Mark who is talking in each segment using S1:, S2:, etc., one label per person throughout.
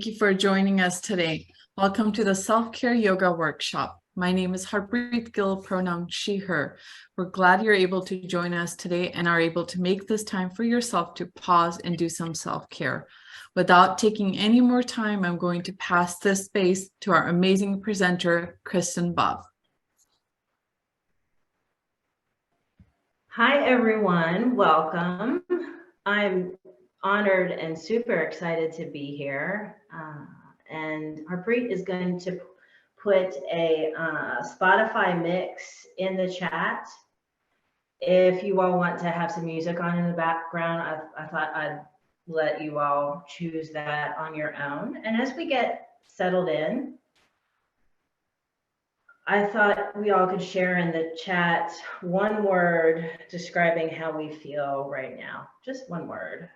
S1: thank you for joining us today. Welcome to the Self-Care Yoga Workshop. My name is Harpreet Gill, pronoun she, her. We're glad you're able to join us today and are able to make this time for yourself to pause and do some self-care. Without taking any more time, I'm going to pass this space to our amazing presenter, Kristen Bob.
S2: Hi, everyone. Welcome. I'm honored and super excited to be here. And Harpreet is going to put a Spotify mix in the chat. If you all want to have some music on in the background, I thought I'd let you all choose that on your own. And as we get settled in, I thought we all could share in the chat one word describing how we feel right now. Just one word.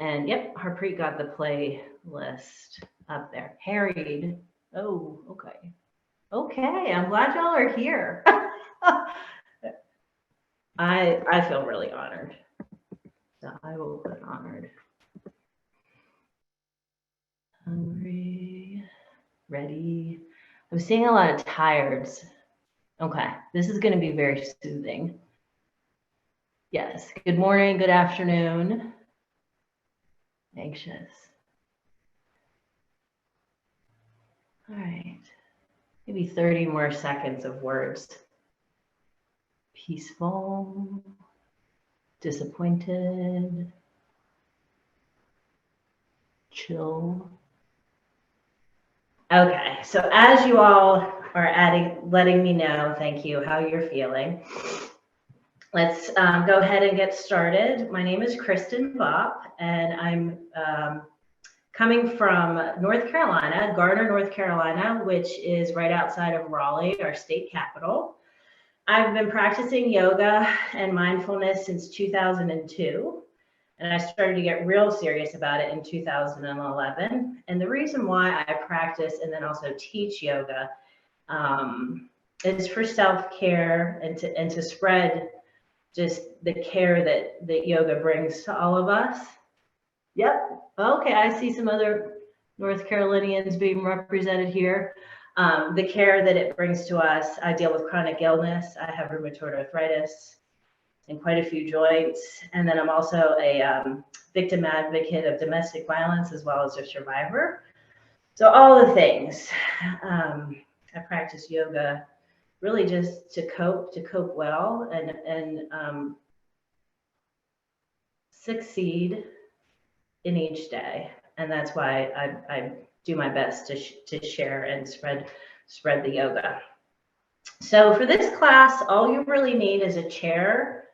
S2: And yep, Harpreet got the playlist up there. Harried. Oh, okay. Okay, I'm glad y'all are here. I feel really honored. So I will put honored. Hungry, ready. I'm seeing a lot of tireds. Okay, this is going to be very soothing. Yes, good morning, good afternoon. Anxious. All right, maybe 30 more seconds of words. Peaceful, disappointed, chill. Okay, so as you all are letting me know, thank you, how you're feeling. Let's go ahead and get started. My name is Kristen Bopp, and I'm coming from North Carolina, Garner, North Carolina, which is right outside of Raleigh, our state capital. I've been practicing yoga and mindfulness since 2002, and I started to get real serious about it in 2011. And the reason why I practice and then also teach yoga is for self-care and to spread just the care that yoga brings to all of us. Yep. Okay, I see some other North Carolinians being represented here. The care that it brings to us. I deal with chronic illness. I have rheumatoid arthritis and quite a few joints. And then I'm also a victim advocate of domestic violence as well as a survivor. So all the things. I practice yoga really just to cope well and succeed in each day. And that's why I do my best to share and spread the yoga. So for this class, all you really need is a chair,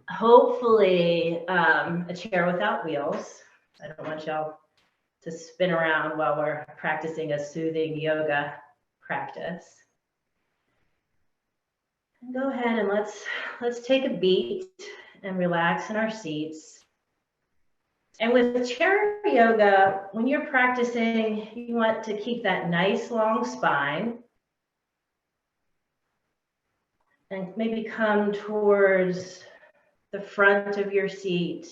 S2: hopefully a chair without wheels. I don't want y'all to spin around while we're practicing a soothing yoga practice. And go ahead and let's take a beat and relax in our seats. And with chair yoga, when you're practicing, you want to keep that nice long spine and maybe come towards the front of your seat.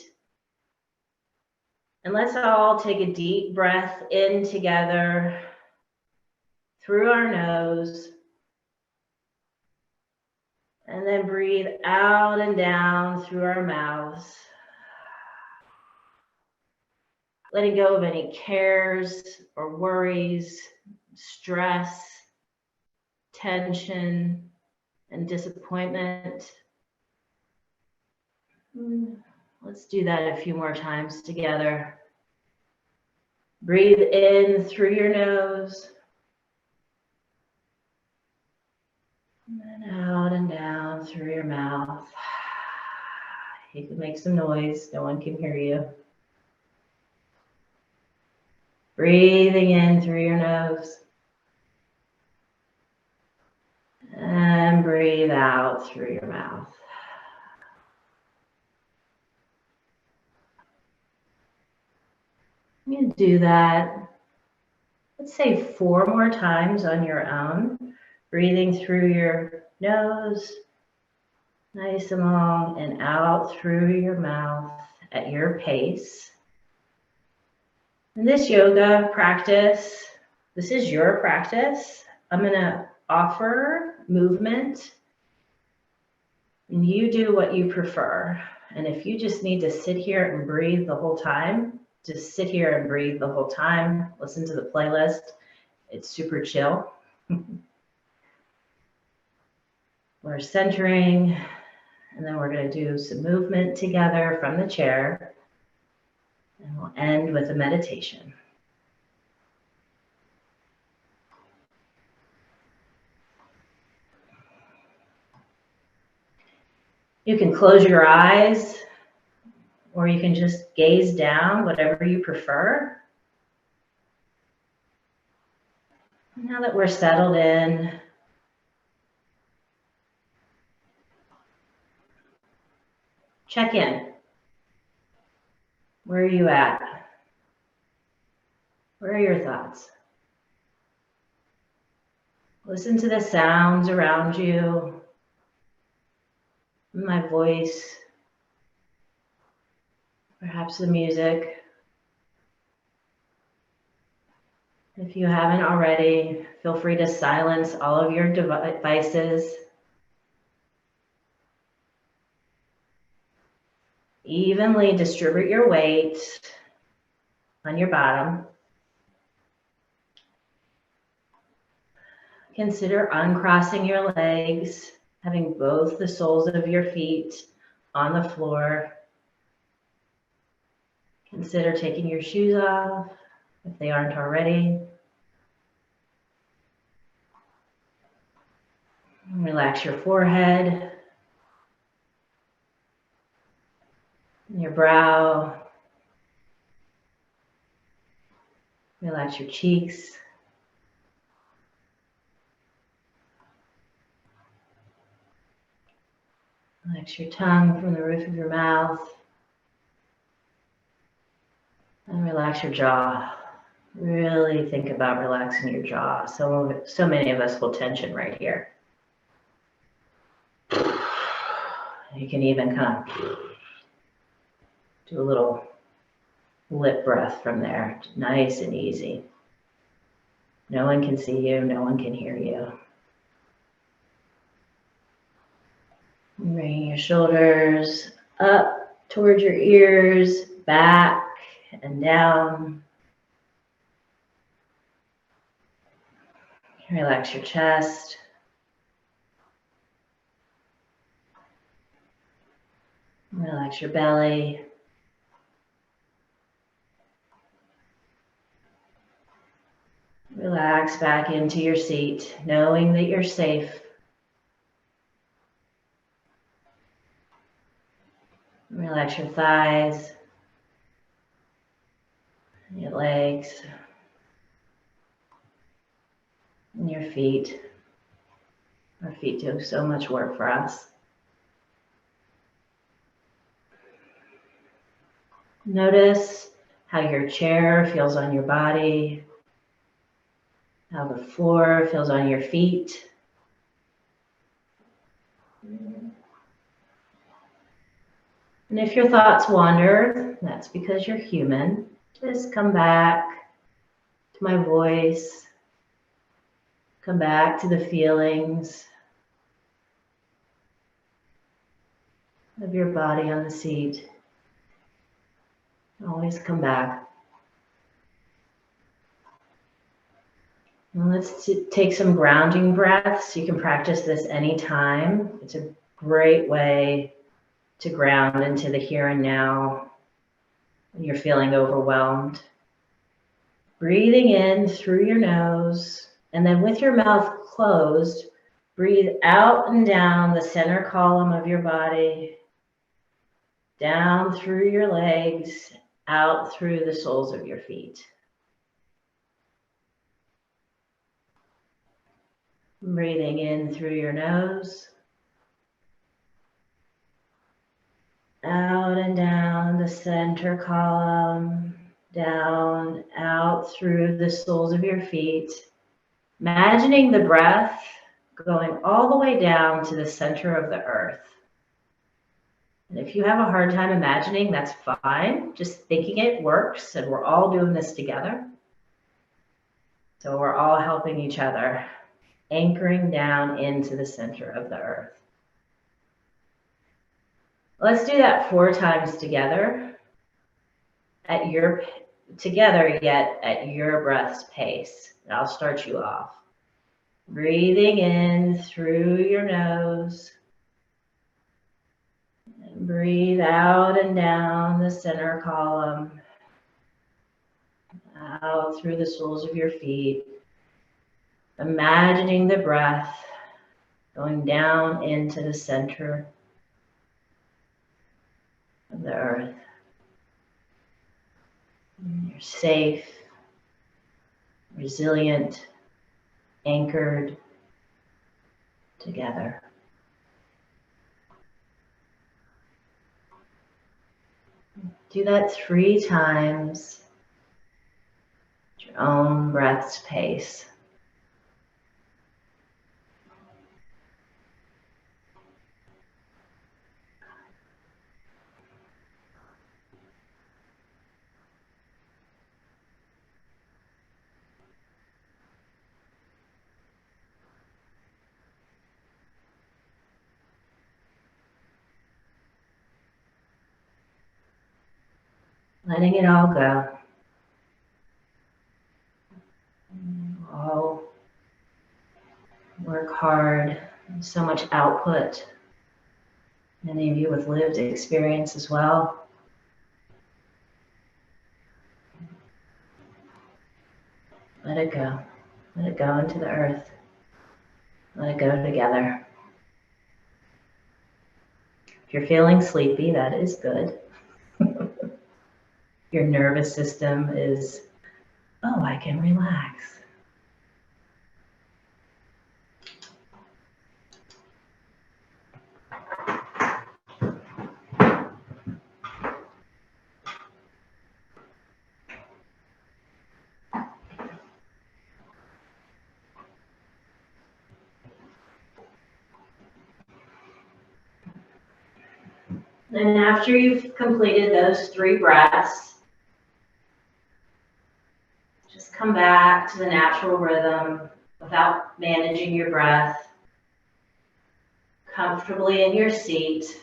S2: And let's all take a deep breath in together through our nose. And then breathe out and down through our mouths. Letting go of any cares or worries, stress, tension, and disappointment. Let's do that a few more times together. Breathe in through your nose. And then out and down through your mouth. You can make some noise, no one can hear you. Breathing in through your nose. And breathe out through your mouth. You do that, let's say 4 more times on your own. Breathing through your nose, nice and long, and out through your mouth at your pace. In this yoga practice, this is your practice. I'm going to offer movement, and you do what you prefer. And if you just need to sit here and breathe the whole time, just sit here and breathe the whole time. Listen to the playlist. It's super chill. We're centering, and then we're going to do some movement together from the chair. And we'll end with a meditation. You can close your eyes, or you can just gaze down, whatever you prefer. Now that we're settled in, check in. Where are you at? Where are your thoughts? Listen to the sounds around you, my voice, perhaps the music. If you haven't already, feel free to silence all of your devices. Evenly distribute your weight on your bottom. Consider uncrossing your legs, having both the soles of your feet on the floor. Consider taking your shoes off if they aren't already. Relax your forehead, your brow. Relax your cheeks. Relax your tongue from the roof of your mouth. And relax your jaw. Really think about relaxing your jaw. So many of us will tension right here. You can even kind of do a little lip breath from there. Nice and easy. No one can see you. No one can hear you. Bringing your shoulders up towards your ears, back and down. Relax your chest. Relax your belly. Relax back into your seat, knowing that you're safe. Relax your thighs, your legs, and your feet. Our feet do so much work for us. Notice how your chair feels on your body, how the floor feels on your feet. And if your thoughts wander, that's because you're human. Just come back to my voice. Come back to the feelings of your body on the seat. Always come back. And let's take some grounding breaths. You can practice this anytime. It's a great way to ground into the here and now when you're feeling overwhelmed. Breathing in through your nose, and then with your mouth closed, breathe out and down the center column of your body, down through your legs, out through the soles of your feet. Breathing in through your nose, out and down the center column, down, out through the soles of your feet. Imagining the breath going all the way down to the center of the earth. And if you have a hard time imagining, that's fine. Just thinking it works, and we're all doing this together. So we're all helping each other, anchoring down into the center of the earth. Let's do that 4 times together at your breath's pace. And I'll start you off. Breathing in through your nose. And breathe out and down the center column. Out through the soles of your feet. Imagining the breath going down into the center of the earth. You're safe, resilient, anchored together. Do that 3 times at your own breath's pace. Letting it all go. All work hard, so much output. Many of you with lived experience as well. Let it go. Let it go into the earth. Let it go together. If you're feeling sleepy, that is good. Your nervous system is, oh, I can relax. And after you've completed those 3 breaths, just come back to the natural rhythm without managing your breath, comfortably in your seat.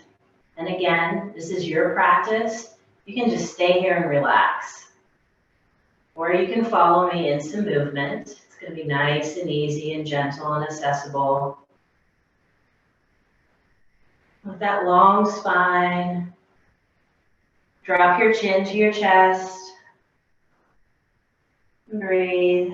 S2: And again, this is your practice. You can just stay here and relax. Or you can follow me in some movement. It's going to be nice and easy and gentle and accessible. With that long spine, drop your chin to your chest. Breathe.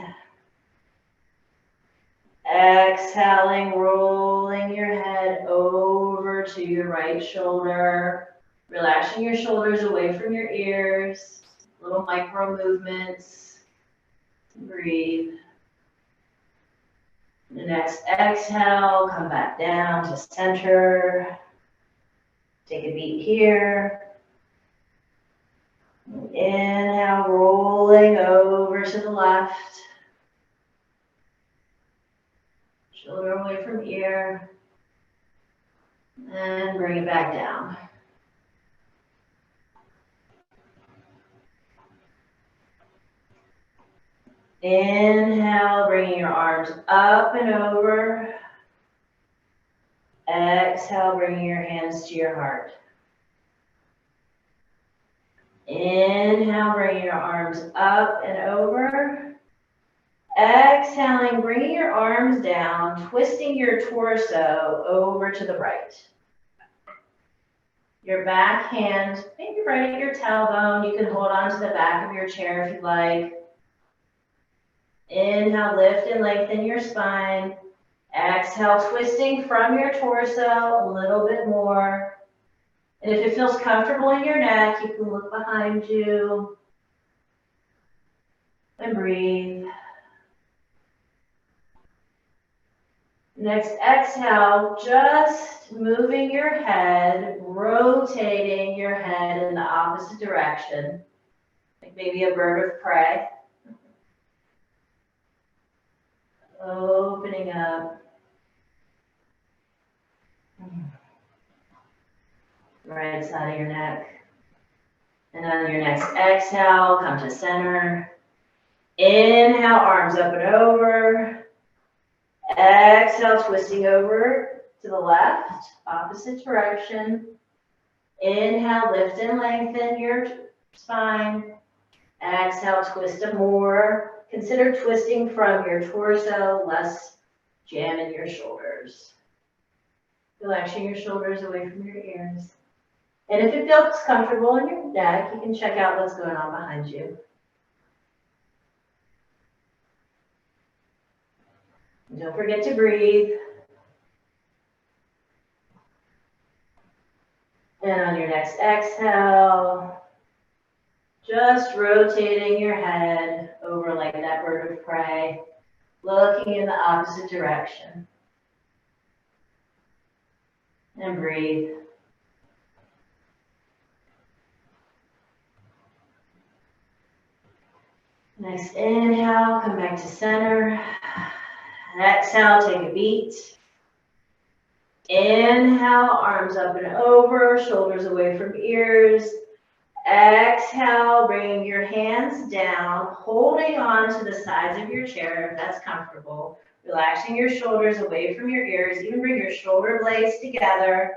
S2: Exhaling, rolling your head over to your right shoulder. Relaxing your shoulders away from your ears. Little micro movements. Breathe. The next exhale, come back down to center. Take a beat here. Inhale, rolling over to the left. Shoulder away from ear. And bring it back down. Inhale, bringing your arms up and over. Exhale, bringing your hands to your heart. Inhale, bringing your arms up and over. Exhaling, bringing your arms down, twisting your torso over to the right. Your back hand, maybe right at your tailbone. You can hold on to the back of your chair if you like. Inhale, lift and lengthen your spine. Exhale, twisting from your torso a little bit more. And if it feels comfortable in your neck, you can look behind you and breathe. Next exhale, just moving your head, rotating your head in the opposite direction, like maybe a bird of prey. Opening up. right side of your neck. And on your next exhale, come to center. Inhale, arms up and over. Exhale, twisting over to the left, opposite direction. Inhale, lift and lengthen your spine. Exhale, twist up more. Consider twisting from your torso, less jam in your shoulders. Relaxing your shoulders away from your ears. And if it feels comfortable in your neck, you can check out what's going on behind you. And don't forget to breathe. And on your next exhale, just rotating your head over like that bird of prey, looking in the opposite direction. And breathe. Next inhale, come back to center. Exhale, take a beat. Inhale, arms up and over, shoulders away from ears. Exhale, bringing your hands down, holding on to the sides of your chair if that's comfortable. Relaxing your shoulders away from your ears. Even bring your shoulder blades together.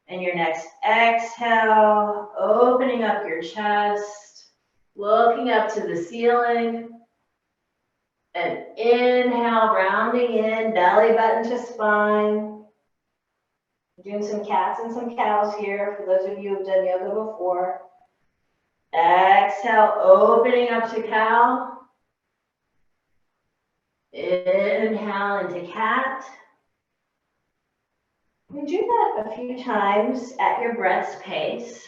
S2: And your next exhale, opening up your chest, looking up to the ceiling. And inhale, rounding in, belly button to spine. Doing some cats and some cows here for those of you who have done yoga before. Exhale, opening up to cow. Inhale into cat. And do that a few times at your breath's pace.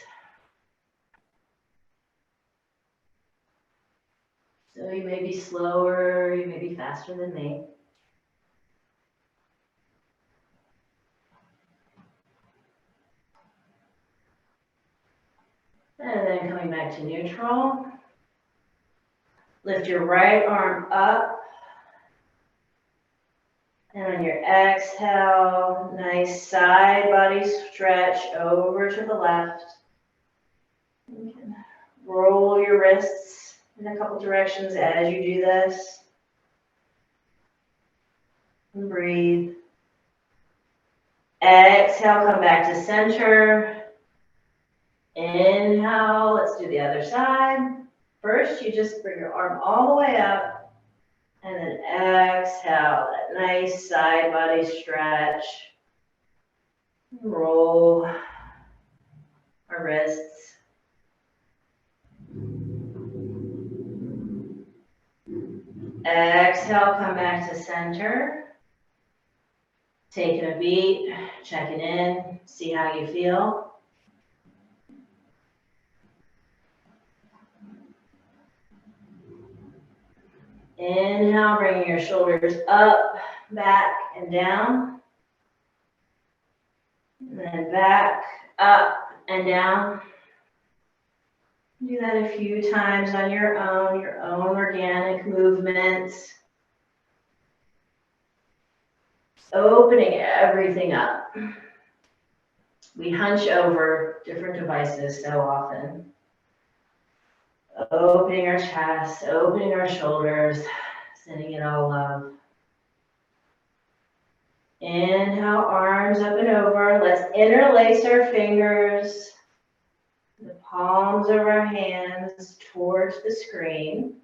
S2: So you may be slower, you may be faster than me. And then coming back to neutral. Lift your right arm up. And on your exhale, nice side body stretch over to the left. You can roll your wrists in a couple directions as you do this. And breathe. Exhale, come back to center. Inhale, let's do the other side. First, you just bring your arm all the way up. And then exhale, that nice side body stretch. Roll our wrists. Exhale, come back to center. Taking a beat, checking in, see how you feel. Inhale, bringing your shoulders up, back, and down. And then back, up, and down. Do that a few times on your own organic movements. Opening everything up. We hunch over different devices so often. Opening our chest, opening our shoulders, sending it all love. Inhale, arms up and over. Let's interlace our fingers, the palms of our hands towards the screen.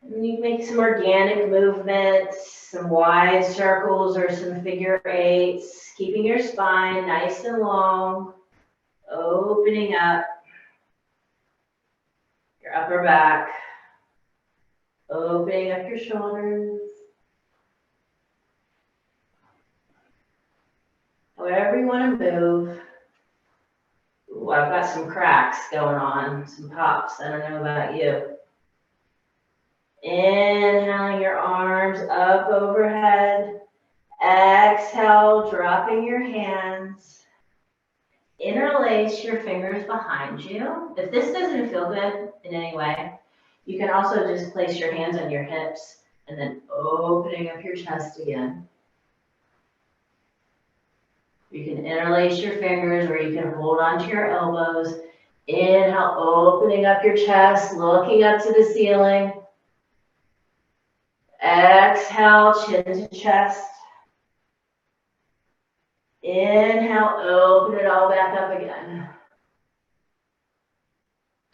S2: And you can make some organic movements, some wide circles or some figure eights, keeping your spine nice and long, opening up your upper back, opening up your shoulders. However you want to move. Ooh, I've got some cracks going on, some pops. I don't know about you. Inhaling your arms up overhead. Exhale, dropping your hands. Interlace your fingers behind you. If this doesn't feel good in any way, you can also just place your hands on your hips and then opening up your chest again. You can interlace your fingers or you can hold onto your elbows. Inhale, opening up your chest, looking up to the ceiling. Exhale, chin to chest. Inhale, open it all back up again.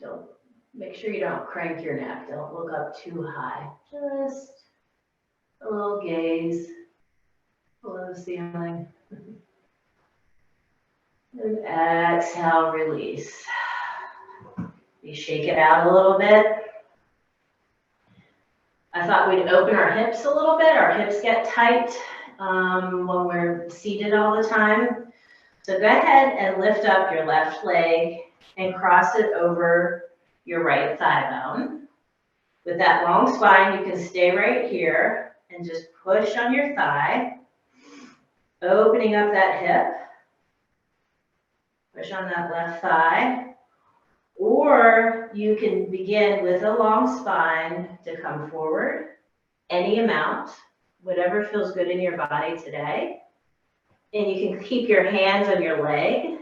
S2: Don't, make sure you don't crank your neck. Don't look up too high. Just a little gaze below the ceiling. And exhale, release. You shake it out a little bit. I thought we'd open our hips a little bit. Our hips get tight when we're seated all the time. So go ahead and lift up your left leg and cross it over your right thigh bone. With that long spine, you can stay right here and just push on your thigh, opening up that hip. Push on that left thigh. Or you can begin with a long spine to come forward, any amount, whatever feels good in your body today. And you can keep your hands on your leg,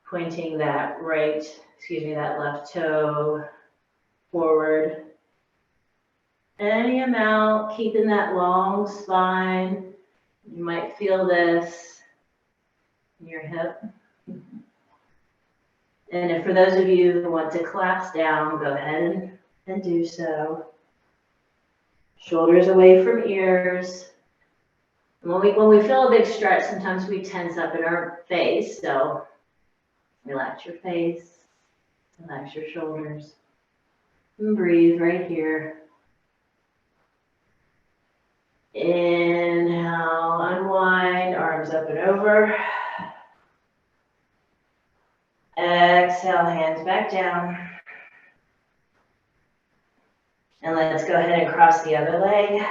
S2: pointing that that left toe forward. Any amount, keeping that long spine. You might feel this in your hip. And if for those of you who want to collapse down, go ahead and do so. Shoulders away from ears. When we feel a big stretch, sometimes we tense up in our face. So relax your face, relax your shoulders, and breathe right here. Inhale, unwind, arms up and over. Exhale, hands back down. And let's go ahead and cross the other leg.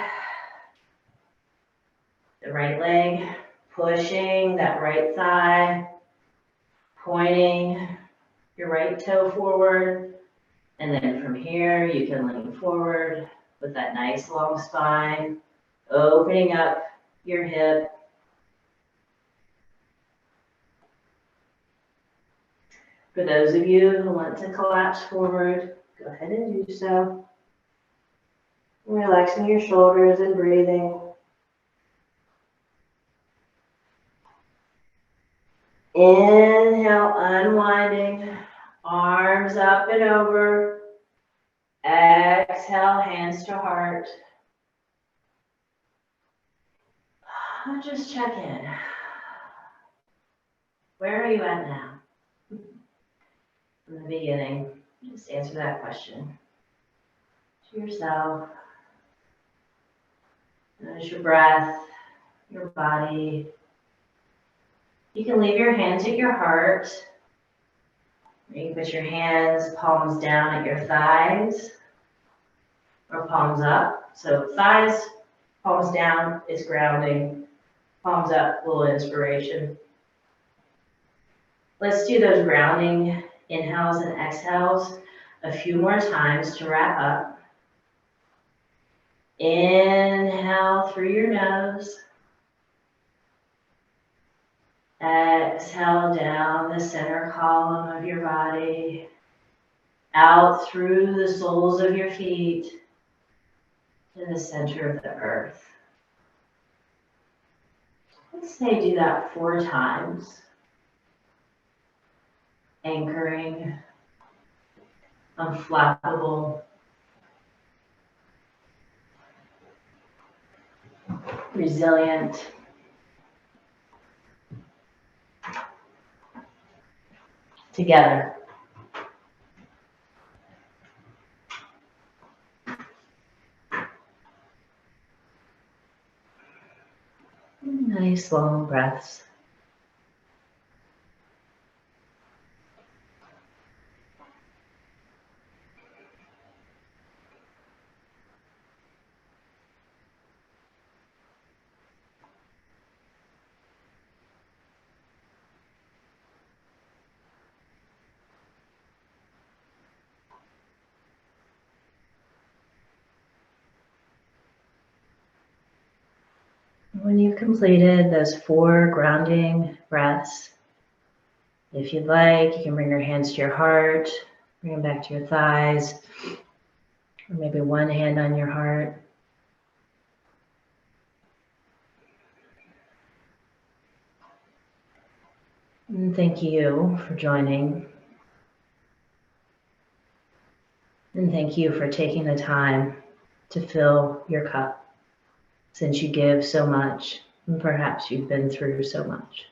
S2: The right leg, pushing that right thigh, pointing your right toe forward. And then from here, you can lean forward with that nice long spine, opening up your hip. For those of you who want to collapse forward, go ahead and do so. Relaxing your shoulders and breathing. Inhale, unwinding, arms up and over. Exhale, hands to heart. Just check in. Where are you at now? From the beginning, just answer that question to yourself. Notice your breath, your body. You can leave your hands at your heart. You can put your hands, palms down at your thighs or palms up. So thighs, palms down is grounding. Palms up, a little inspiration. Let's do those grounding inhales and exhales a few more times to wrap up. Inhale through your nose. Exhale down the center column of your body, out through the soles of your feet to the center of the earth. Let's say do that 4 times. Anchoring, unflappable, resilient. Together. Nice long breaths. When you've completed those 4 grounding breaths, if you'd like, you can bring your hands to your heart, bring them back to your thighs, or maybe one hand on your heart. And thank you for joining. And thank you for taking the time to fill your cup, since you give so much, and perhaps you've been through so much.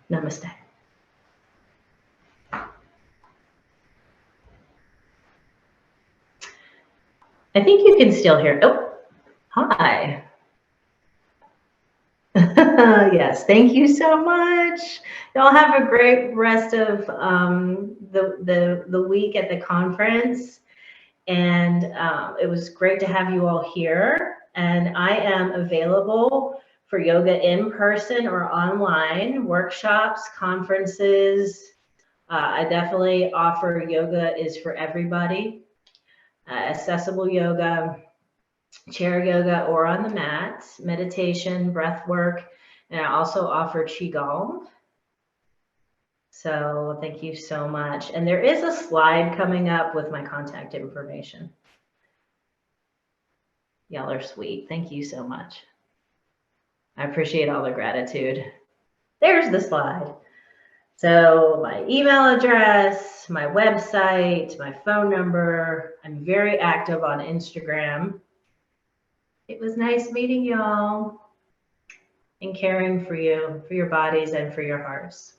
S2: Namaste. I think you can still hear. Oh, hi. Yes, thank you so much. Y'all have a great rest of the week at the conference. And it was great to have you all here. And I am available for yoga in person or online, workshops, conferences. I definitely offer yoga is for everybody. Accessible yoga, chair yoga or on the mat, meditation, breath work, and I also offer Qigong. So thank you so much. And there is a slide coming up with my contact information. Y'all are sweet. Thank you so much. I appreciate all the gratitude. There's the slide. So my email address, my website, my phone number. I'm very active on Instagram. It was nice meeting y'all and caring for you, for your bodies and for your hearts.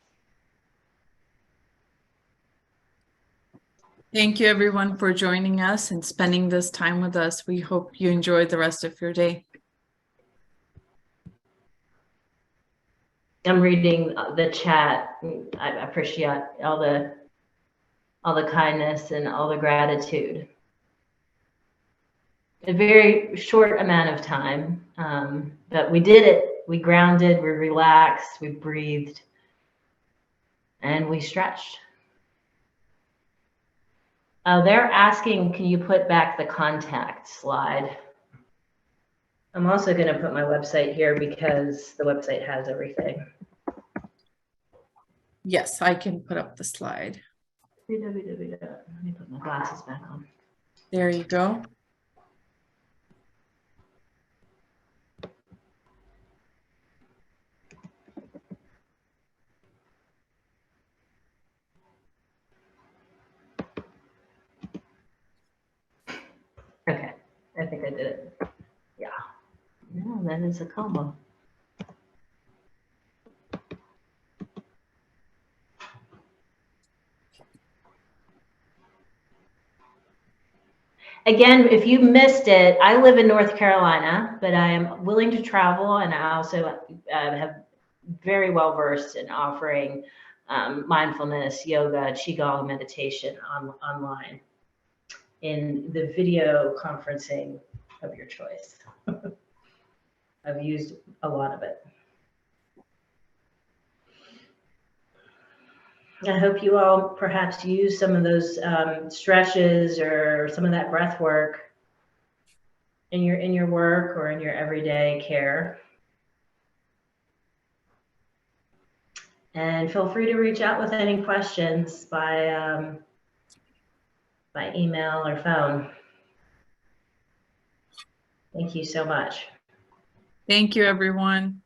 S1: Thank you everyone for joining us and spending this time with us. We hope you enjoy the rest of your day.
S2: I'm reading the chat. I appreciate all the kindness and all the gratitude. A very short amount of time, but we did it. We grounded, we relaxed, we breathed, and we stretched. They're asking, can you put back the contact slide? I'm also going to put my website here because the website has everything.
S1: Yes, I can put up the slide.
S2: Let me put my glasses back on.
S1: There you go.
S2: Okay, I think I did it. Yeah. No, that is a combo. Again, if you missed it, I live in North Carolina, but I am willing to travel, and I also have very well versed in offering mindfulness, yoga, qigong, meditation online in the video conferencing of your choice. I've used a lot of it. I hope you all perhaps use some of those stretches or some of that breath work in your work or in your everyday care. And feel free to reach out with any questions by email or phone. Thank you so much.
S1: Thank you, everyone.